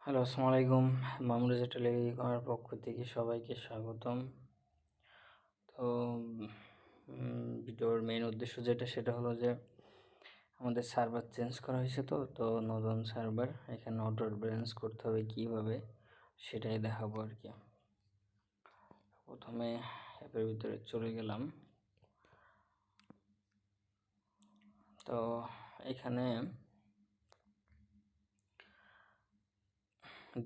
Hello, আসসালামু আলাইকুম। মামুন রেজা টেলিকমের পক্ষ থেকে সবাইকে স্বাগতম। তো ভিডিওর মেইন উদ্দেশ্য সেটা হলো যে আমাদের সার্ভার চেঞ্জ করা হয়েছে। তো নতুন সার্ভার এখানে অটো ব্যালেন্স করতে হবে কীভাবে সেটাই দেখাবো আর কি। প্রথমে অ্যাপের ভিতরে চলে গেলাম। তো এখানে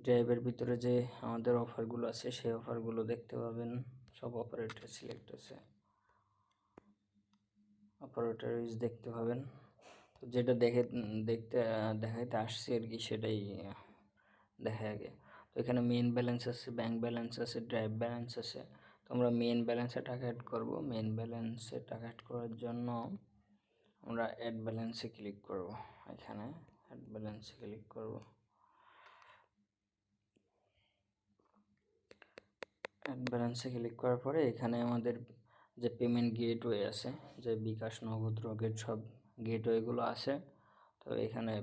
ড্রাইভের ভিতরে যে আমাদের অফারগুলো আছে সেই অফারগুলো দেখতে পাবেন। সব অপারেটর সিলেক্ট আছে, অপারেটর ইউজ দেখতে পাবেন। তো যেটা দেখাইতে আসছে আর কি সেটাই দেখায় আগে। তো এখানে মেইন ব্যালেন্স আছে, ব্যাংক ব্যালেন্স আছে, ড্রাইভ ব্যালেন্স আছে। তো আমরা মেইন ব্যালেন্সে টাকা অ্যাড করবো। মেইন ব্যালেন্সে টাকা অ্যাড করার জন্য আমরা অ্যাড ব্যালেন্সে ক্লিক করব। এখানে অ্যাড ব্যালেন্সে ক্লিক করব। অ্যাড ব্যালেন্সে ক্লিক করার পরে এখানে আমাদের যে পেমেন্ট গেটওয়ে আছে, যে বিকাশ, নগদ, রকেট সব গেটওয়েগুলো আছে। তো এখানে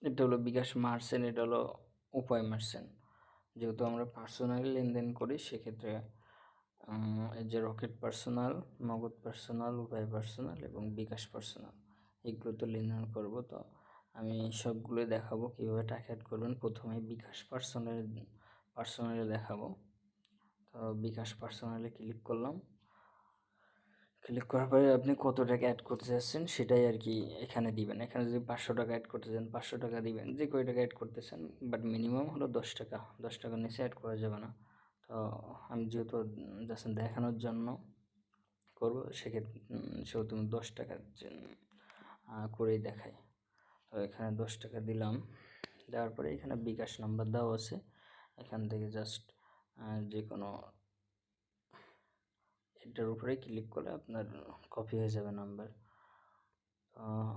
এটা হলো বিকাশ মার্চেন্ট, এটা হলো উপায় মার্চেন্ট। যেহেতু আমরা পার্সোনালি লেনদেন করি সেক্ষেত্রে এই যে রকেট পার্সোনাল, নগদ পার্সোনাল, উপায় পার্সোনাল এবং বিকাশ পার্সোনাল এগুলো তো লেনদেন করব। তো আমি সবগুলোই দেখাবো কীভাবে টাকা অ্যাড করবেন। প্রথমে বিকাশ পার্সোনালে দেখাবো। তো বিকাশ পার্সোনালে ক্লিক করলাম। ক্লিক করার পরে আপনি কত টাকা অ্যাড করতে চাচ্ছেন সেটাই আর কি এখানে দিবেন। এখানে যদি 500 টাকা অ্যাড করতে চান 500 টাকা দিবেন, যে কয় টাকা অ্যাড করতে চান, বাট মিনিমাম হলো 10 টাকা। 10 টাকার নিচে অ্যাড করা যাবে না। তো আমি যেহেতু জাস্ট দেখানোর জন্য করবো সেহেতু আমি 10 টাকা করেই দেখাই। তো এখানে 10 টাকা দিলাম। দেওয়ার পরে এখানে বিকাশ নাম্বার দেওয়া আছে। এখান থেকে জাস্ট যে কোনো এটার উপরে ক্লিক করলে আপনার কপি হয়ে যাবে নাম্বার।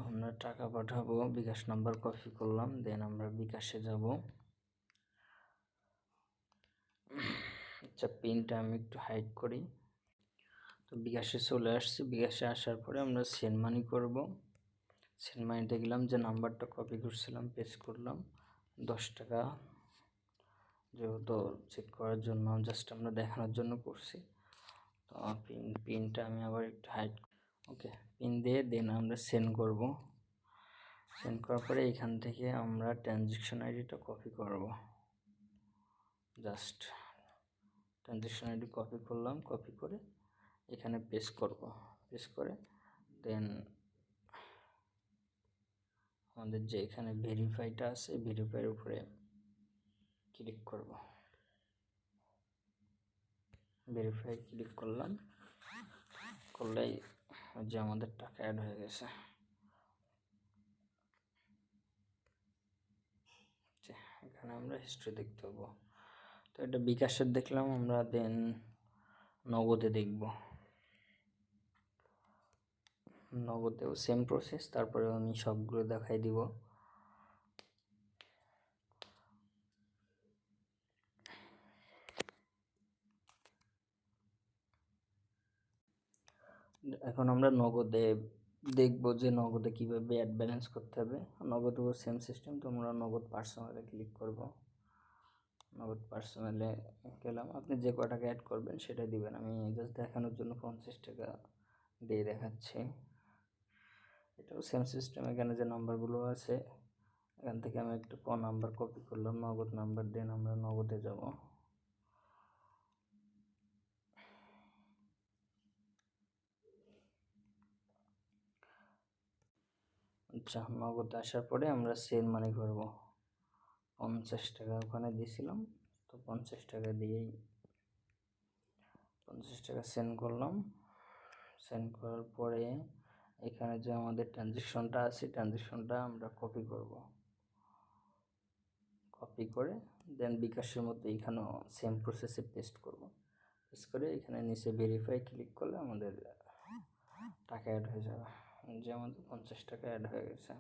আমরা টাকা পাঠাবো, বিকাশ নাম্বার কপি করলাম, দেন আমরা বিকাশে যাব। আচ্ছা, পিনটা আমি একটু হাইড করি। তো বিকাশে চলে আসছি। বিকাশে আসার পরে আমরা সেন্ড মানি করব। সেন্ড মানিতে গেলাম, যে নাম্বারটা কপি করছিলাম পেস্ট করলাম। 10 টাকা যেহেতু চেক করার জন্য, জাস্ট আমরা দেখানোর জন্য করছি। তো পিনটা আমি আবার একটু হাইড, ওকে, পিন দিয়ে দেন আমরা সেন্ড করব। সেন্ড করার পরে এখান থেকে আমরা ট্রানজ্যাকশন আইডিটা কপি করব। জাস্ট ট্রানজ্যাকশন আইডি কপি করলাম, কপি করে এখানে পেস্ট করব। পেস্ট করে দেন আমাদের যে এখানে ভেরিফাইটা আছে, ভেরিফাইয়ের উপরে ক্লিক করব। ভেরিফাই ক্লিক করলাম, করলেই যে আমাদের টাকা অ্যাড হয়ে গেছে। এখানে আমরা হিস্ট্রি দেখতে পাবো। তো এটা বিকাশের দেখলাম আমরা, দেন নগদে দেখব। নগদেও সেম প্রসেস, তারপরে আমি সবগুলো দেখাই দিব। এখন আমরা নগদে দেখব যে নগদে কীভাবে অ্যাড ব্যালেন্স করতে হবে। নগদেও সেম সিস্টেম। তো আমরা নগদ পার্সোনালে ক্লিক করব। নগদ পার্সোনালে গেলাম, আপনি যে কয় টাকা অ্যাড করবেন সেটা দিবেন। আমি জাস্ট দেখানোর জন্য 50 টাকা দিয়ে দেখাচ্ছি। এটাও সেম সিস্টেম। এখানে যে নাম্বারগুলো আছে এখান থেকে আমি একটু নাম্বার কপি করলাম, নগদ নাম্বার, দেন আমরা নগদে যাব। আচ্ছা, নগদ আসার পরে আমরা সেন্ড মানি করব। 50 টাকা ওখানে দিয়েছিলাম, তো 50 টাকা দিয়েই 50 টাকা সেন্ড করলাম। সেন্ড করার পরে এখানে যে আমাদের ট্রানজ্যাকশনটা আছে, ট্রানজ্যাকশনটা আমরা কপি করব। কপি করে দেন বিকাশের মতো এখানেও সেম প্রসেসে পেস্ট করব। পেস্ট করে এখানে নিচে ভেরিফাই ক্লিক করলে আমাদের টাকা অ্যাড হয়ে যাবে। যে আমাদের 50 টাকা অ্যাড হয়ে গেছে।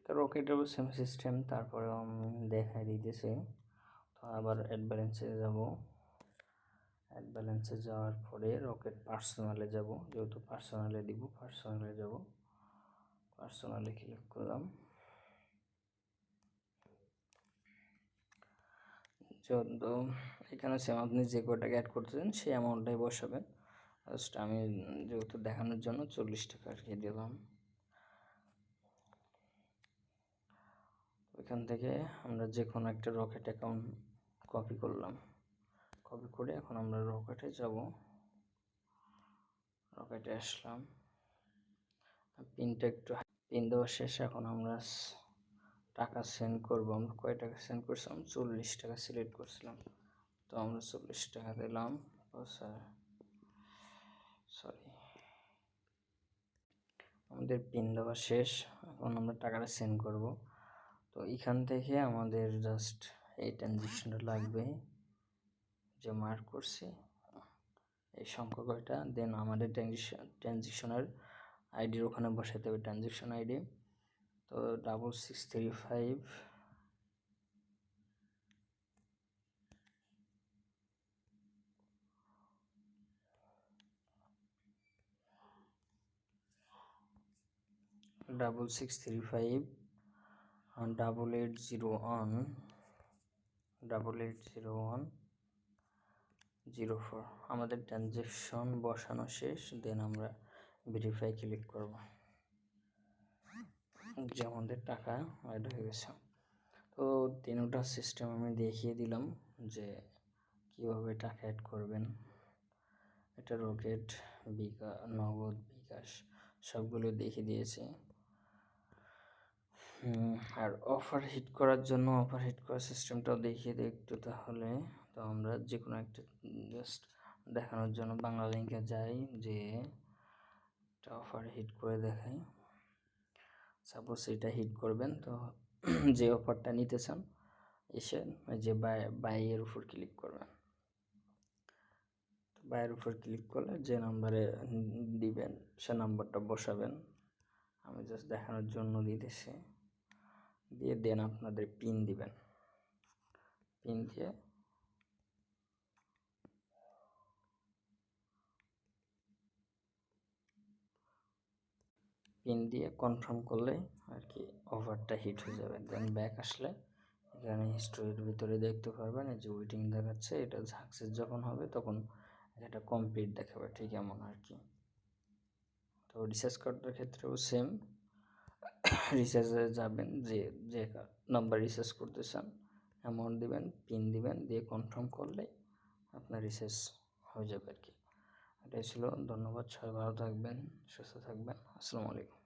তো রকেটেরও সেম সিস্টেম, তারপরেও আমি দেখাই দিতেছি। তো আবার অ্যাড ব্যালেন্সে যাব। অ্যাড ব্যালেন্সে যাওয়ার পরে রকেট পার্সোনালে যাব, যেহেতু পার্সোনালে দিব, পার্সোনালে যাব। পার্সোনালে ক্লিক করলাম। তো এখানে সেম আপনি যে কটাকা অ্যাড করতেছেন সেই অ্যামাউন্টটাই বসাবেন। জাস্ট আমি যেহেতু দেখানোর জন্য 40 টাকা আর কি দিলাম। ওইখান থেকে আমরা যে কোনো একটা রকেট অ্যাকাউন্ট কপি করলাম, কপি করে এখন আমরা রকেটে যাব। রকেটে আসলাম, পিনটা একটু পিন দেওয়া শেষ। এখন আমরা টাকা সেন্ড করবো। আমরা কয় টাকা সেন্ড করছিলাম? 40 টাকা সিলেক্ট করছিলাম, তো আমরা 40 টাকা দিলাম। সরি, আমাদের পিন দেওয়া শেষ। এখন আমরা টাকাটা সেন্ড করব। তো এখান থেকে আমাদের জাস্ট এই ট্রানজেকশনটা লাগবে যে মার্ক করছি, এই সংখ্যা কয়টা, দেন আমাদের ট্রানজেকশনের আইডির ওখানে বসাতে হবে ট্রানজেকশন আইডি। তো 6635 6635 8801 আমাদের ট্রানজেকশন বসানো শেষ। দেন আমরা ভেরিফাই ক্লিক করব, যে আমাদের টাকা অ্যাড হয়ে গেছে। তো তিনটা সিস্টেম আমি দেখিয়ে দিলাম যে কীভাবে টাকা অ্যাড করবেন। এটা রকেট, নগদ, বিকাশ সবগুলো দেখিয়ে দিয়েছে। আর অফার হিট করার জন্য অফার হিট করার সিস্টেমটাও দেখিয়ে দিই একটু তাহলে। তো আমরা যে কোনো একটা জাস্ট দেখানোর জন্য বাংলা লিঙ্কে যাই, যে একটা অফার হিট করে দেখাই। সাপোজ এটা হিট করবেন, তো যে অফারটা নিতে চান এসে যে বাইয়ের উপর ক্লিক করবেন। বাইয়ের উপর ক্লিক করলে যে নাম্বারে দিবেন সে নাম্বারটা বসাবেন। আমি জাস্ট দেখানোর জন্য দিতেছি, দিয়ে দেন আপনাদের পিন দিবেন। পিন দিয়ে কনফার্ম করলে আর কি অফারটা হিট হয়ে যাবে। দেন ব্যাক আসলে এখানে হিস্টোরির ভিতরে দেখতে পারবেন এই যে ওয়েটিং দেখাচ্ছে, এটা সাকসেস যখন হবে তখন এটা কমপ্লিট দেখাবে, ঠিক এমন আর কি। তো রিচার্জ কার্ডের ক্ষেত্রেও সেম, রিচার্জে যাবেন, যে নাম্বার রিচার্জ করতে চান অ্যামাউন্ট দিবেন, পিন দিবেন, দিয়ে কনফার্ম করলে আপনার রিচার্জ হয়ে যাবে আর কি। এটাই ছিল। ধন্যবাদ, সবাই ভালো থাকবেন, সুস্থ থাকবেন। আসসালামু আলাইকুম।